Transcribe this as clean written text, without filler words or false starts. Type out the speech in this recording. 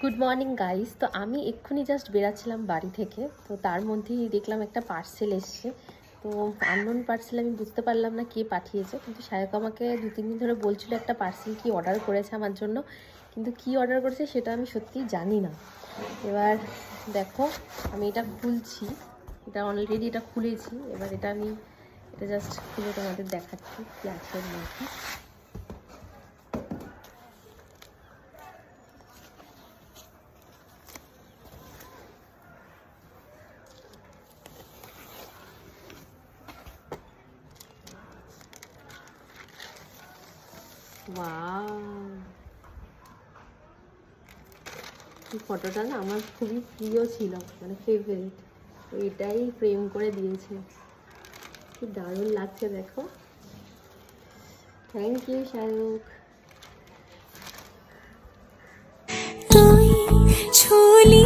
Good morning guys. তো আমি এক্ষুনি জাস্ট বেরাচ্ছিলাম বাড়ি থেকে, তো তার মধ্যেই দেখলাম একটা পার্সেল এসছে। তো আননোন পার্সেল, আমি বুঝতে পারলাম না কে পাঠিয়েছে, কিন্তু সায়ক আমাকে 2-3 দিন ধরে বলছিল একটা পার্সেল কি অর্ডার করেছে আমার জন্য, কিন্তু কি অর্ডার করেছে সেটা আমি সত্যিই জানি না। এবার দেখো, আমি এটা খুলছি, এটা অলরেডি এটা খুলেছি। এবার এটা জাস্ট খুলে তোমাদের দেখাচ্ছি কি আছে এর মধ্যে। ওয়াও, এই ফটোটা না আমার খুবই প্রিয় ছিল, মানে ফেভারিট। তো এটাই ফ্রেম করে দিয়েছে, কি দারুণ লাগছে দেখো। Thank you Shahrukh. তুই ছুলি